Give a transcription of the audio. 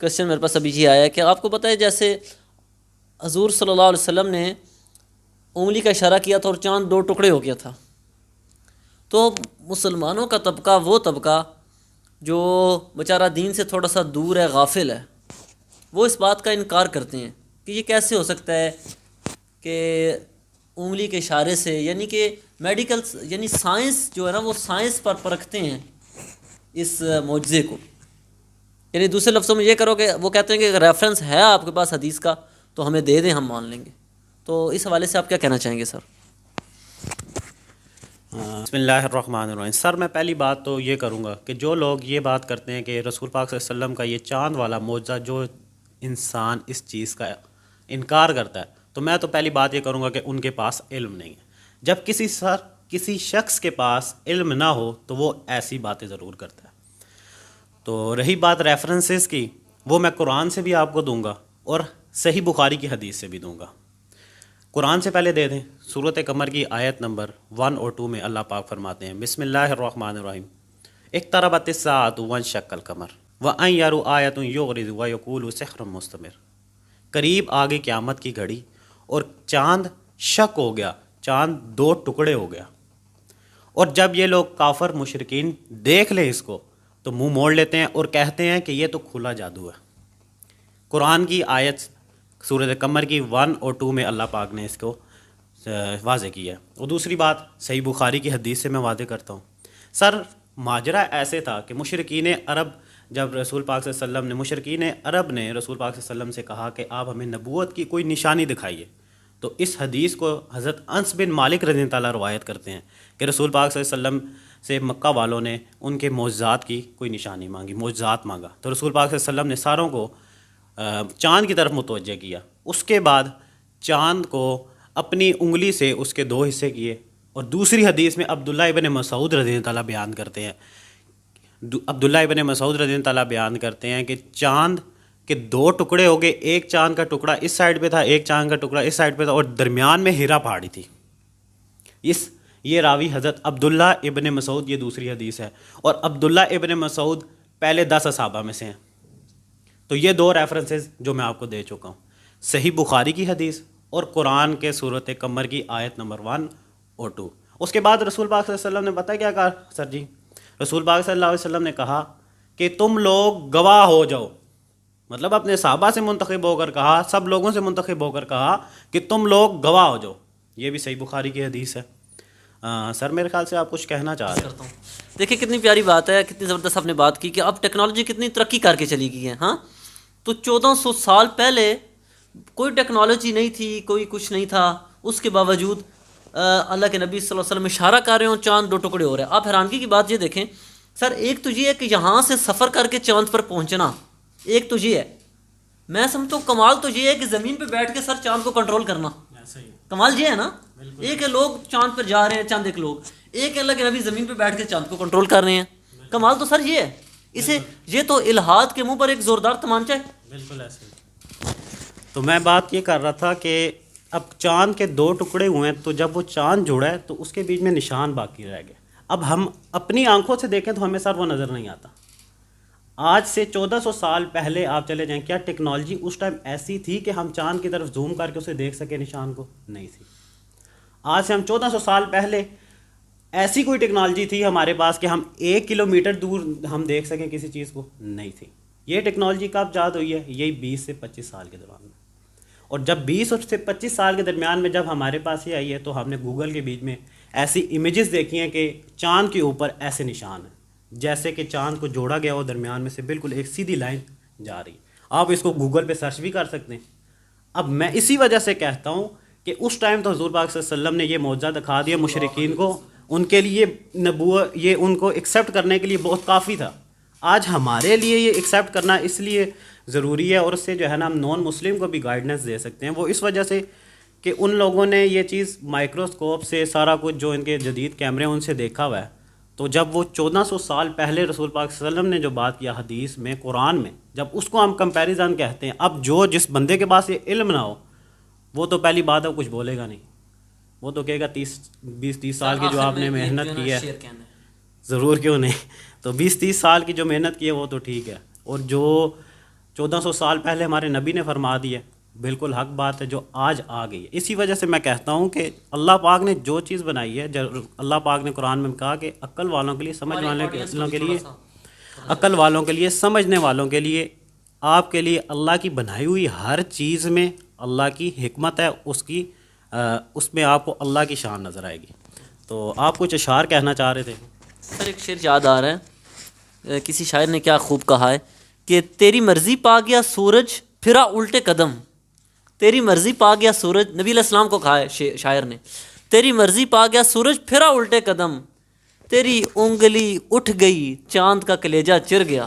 Question میرے پاس ابھی یہ آیا ہے کہ آپ کو پتہ ہے جیسے حضور صلی اللہ علیہ وسلم نے انگلی کا اشارہ کیا تھا اور چاند 2 ٹکڑے ہو گیا تھا، تو مسلمانوں کا طبقہ وہ طبقہ جو بیچارہ دین سے تھوڑا سا دور ہے، غافل ہے، وہ اس بات کا انکار کرتے ہیں کہ یہ کیسے ہو سکتا ہے کہ انگلی کے اشارے سے، یعنی کہ میڈیکل یعنی سائنس جو ہے نا وہ سائنس پر پرکھتے ہیں اس معجزے کو. یعنی دوسرے لفظوں میں یہ کرو کہ وہ کہتے ہیں کہ اگر ریفرنس ہے آپ کے پاس حدیث کا تو ہمیں دے دیں، ہم مان لیں گے. تو اس حوالے سے آپ کیا کہنا چاہیں گے سر؟ بسم اللہ الرحمن الرحیم. سر میں پہلی بات تو یہ کروں گا کہ جو لوگ یہ بات کرتے ہیں کہ رسول پاک صلی اللہ علیہ وسلم کا یہ چاند والا معجزہ، جو انسان اس چیز کا انکار کرتا ہے، تو میں تو پہلی بات یہ کروں گا کہ ان کے پاس علم نہیں ہے. جب کسی شخص کے پاس علم نہ ہو تو وہ ایسی باتیں ضرور کرتا ہے. تو رہی بات ریفرنسز کی، وہ میں قرآن سے بھی آپ کو دوں گا اور صحیح بخاری کی حدیث سے بھی دوں گا. قرآن سے پہلے دے دیں. سورۃ قمر کی آیت نمبر 1 اور 2 میں اللہ پاک فرماتے ہیں بسم اللہ الرحمن الرحیم اقتربت الساعۃ وانشق القمر وان یروا آیۃ یعرضوا ویقولوا سحر مستمر. قریب آگے قیامت کی گھڑی اور چاند شق ہو گیا، چاند 2 ٹکڑے ہو گیا، اور جب یہ لوگ کافر مشرکین دیکھ لیں اس کو تو منہ موڑ لیتے ہیں اور کہتے ہیں کہ یہ تو کھلا جادو ہے. قرآن کی آیت سورۃ قمر کی 1 اور 2 میں اللہ پاک نے اس کو واضح کیا ہے. اور دوسری بات صحیح بخاری کی حدیث سے میں واضح کرتا ہوں. سر ماجرا ایسے تھا کہ مشرکین عرب جب رسول پاک صلی اللہ علیہ وسلم نے مشرکین عرب نے رسول پاک صلی اللہ علیہ وسلم سے کہا کہ آپ ہمیں نبوت کی کوئی نشانی دکھائیے، تو اس حدیث کو حضرت انس بن مالک رضی اللہ تعالیٰ روایت کرتے ہیں کہ رسول پاک صلی اللہ علیہ وسلم سے مکہ والوں نے ان کے معجزات کی کوئی نشانی مانگی، معجزات مانگا، تو رسول پاک صلی اللہ علیہ وسلم نے ساروں کو چاند کی طرف متوجہ کیا. اس کے بعد چاند کو اپنی انگلی سے اس کے 2 حصے کیے. اور دوسری حدیث میں عبداللہ ابن مسعود رضی اللہ تعالیٰ بیان کرتے ہیں، عبداللہ ابن مسعود رضی اللہ تعالیٰ بیان کرتے ہیں کہ چاند کے 2 ٹکڑے ہو گئے، ایک چاند کا ٹکڑا اس سائڈ پہ تھا، ایک چاند کا ٹکڑا اس سائڈ پہ تھا، اور درمیان میں ہیرا پہاڑی تھی. یہ راوی حضرت عبداللہ ابن مسعود، یہ دوسری حدیث ہے، اور عبداللہ ابن مسعود پہلے 10 صحابہ میں سے ہیں. تو یہ 2 ریفرنسز جو میں آپ کو دے چکا ہوں، صحیح بخاری کی حدیث اور قرآن کے سورۃ قمر کی آیت نمبر 1 اور 2. اس کے بعد رسول پاک صلی اللہ علیہ وسلم نے بتایا کیا کہا سر جی؟ رسول پاک صلی اللہ علیہ وسلم نے کہا کہ تم لوگ گواہ ہو جاؤ، مطلب اپنے صحابہ سے منتخب ہو کر کہا، سب لوگوں سے منتخب ہو کر کہا کہ تم لوگ گواہ ہو جاؤ. یہ بھی صحیح بخاری کی حدیث ہے. سر میرے خیال سے آپ کچھ کہنا چاہ رہے ہیں. دیکھیں کتنی پیاری بات ہے، کتنی زبردست آپ نے بات کی کہ اب ٹیکنالوجی کتنی ترقی کر کے چلی گئی ہے. ہاں تو 1400 سال پہلے کوئی ٹیکنالوجی نہیں تھی، کوئی کچھ نہیں تھا، اس کے باوجود اللہ کے نبی صلی اللہ علیہ وسلم اشارہ کر رہے ہوں، چاند 2 ٹکڑے ہو رہے ہیں. آپ حیرانگی کی بات یہ دیکھیں سر، ایک تو یہ ہے کہ یہاں سے سفر کر کے چاند پر پہنچنا، ایک تو یہ ہے. میں سمجھتا ہوں کمال تو یہ ہے کہ زمین پہ بیٹھ کے سر چاند کو کنٹرول کرنا، کمال یہ ہے نا. ایک ہے لوگ چاند پر جا رہے ہیں، چند ایک لوگ، ایک اللہ کے نبی زمین پہ بیٹھ کے چاند کو کنٹرول کر رہے ہیں. کمال تو سر یہ ہے. اسے یہ تو الہاد کے منہ پر ایک زوردار تمانچہ ہے. بالکل ایسے. تو میں بات یہ کر رہا تھا کہ اب چاند کے 2 ٹکڑے ہوئے ہیں، تو جب وہ چاند جڑا ہے تو اس کے بیچ میں نشان باقی رہ گئے. اب ہم اپنی آنکھوں سے دیکھیں تو ہمیں سر وہ نظر نہیں آتا. آج سے 1400 سال پہلے آپ چلے جائیں، کیا ٹیکنالوجی اس ٹائم ایسی تھی کہ ہم چاند کی طرف زوم کر کے اسے دیکھ سکیں نشان کو؟ نہیں تھی. آج سے ہم 1400 سال پہلے ایسی کوئی ٹیکنالوجی تھی ہمارے پاس کہ ہم 1 کلومیٹر دور ہم دیکھ سکیں کسی چیز کو؟ نہیں تھی. یہ ٹیکنالوجی کب ایجاد ہوئی ہے؟ یہی 20 سے 25 سال کے دوران میں. اور جب 20 سے 25 سال کے درمیان میں جب ہمارے پاس یہ آئی ہے تو ہم نے گوگل کے بیچ میں ایسی امیجز دیکھی ہیں کہ چاند کے اوپر ایسے نشان ہیں جیسے کہ چاند کو جوڑا گیا ہو، درمیان میں سے بالکل ایک سیدھی لائن جا رہی. آپ اس کو گوگل پہ سرچ بھی کر سکتے ہیں. اب میں اسی وجہ سے کہتا ہوں کہ اس ٹائم تو حضور پاک صلی اللہ علیہ وسلم نے یہ معجزہ دکھا دیا مشرکین کو، ان کے لیے نبوت یہ ان کو ایکسیپٹ کرنے کے لیے بہت کافی تھا. آج ہمارے لیے یہ ایکسیپٹ کرنا اس لیے ضروری ہے، اور اس سے جو ہے نا ہم نان مسلم کو بھی گائیڈنس دے سکتے ہیں. وہ اس وجہ سے کہ ان لوگوں نے یہ چیز مائکروسکوپ سے سارا کچھ جو ان کے جدید کیمرے ان سے دیکھا ہوا ہے. تو جب وہ 1400 سال پہلے رسول پاک صلی اللہ علیہ وسلم نے جو بات کیا حدیث میں، قرآن میں، جب اس کو ہم کمپیریزن کہتے ہیں، اب جس بندے کے پاس یہ علم نہ ہو وہ تو پہلی بات ہے کچھ بولے گا نہیں. وہ تو کہے گا 20-30 سال کی جو آپ نے محنت کی ہے، ضرور کیوں نہیں. تو 20-30 سال کی جو محنت کی ہے وہ تو ٹھیک ہے، اور جو 1400 سال پہلے ہمارے نبی نے فرما دی ہے، بالکل حق بات ہے جو آج آ گئی ہے۔ اسی وجہ سے میں کہتا ہوں کہ اللہ پاک نے جو چیز بنائی ہے، اللہ پاک نے قرآن میں کہا کہ عقل والوں کے لیے، سمجھ والوں کے لیے، عقل والوں کے لیے، سمجھنے والوں کے لیے، آپ کے لیے اللہ کی بنائی ہوئی ہر چیز میں اللہ کی حکمت ہے، اس میں آپ کو اللہ کی شان نظر آئے گی۔ تو آپ کچھ اشعار کہنا چاہ رہے تھے؟ سر ایک شعر یاد آ رہا ہے، کسی شاعر نے کیا خوب کہا ہے کہ تیری مرضی پا گیا سورج پھرا الٹے قدم، تیری مرضی پا گیا سورج، نبی علیہ السلام کو کہا ہے شاعر نے، تیری مرضی پا گیا سورج پھرا الٹے قدم، تیری انگلی اٹھ گئی چاند کا کلیجہ چر گیا۔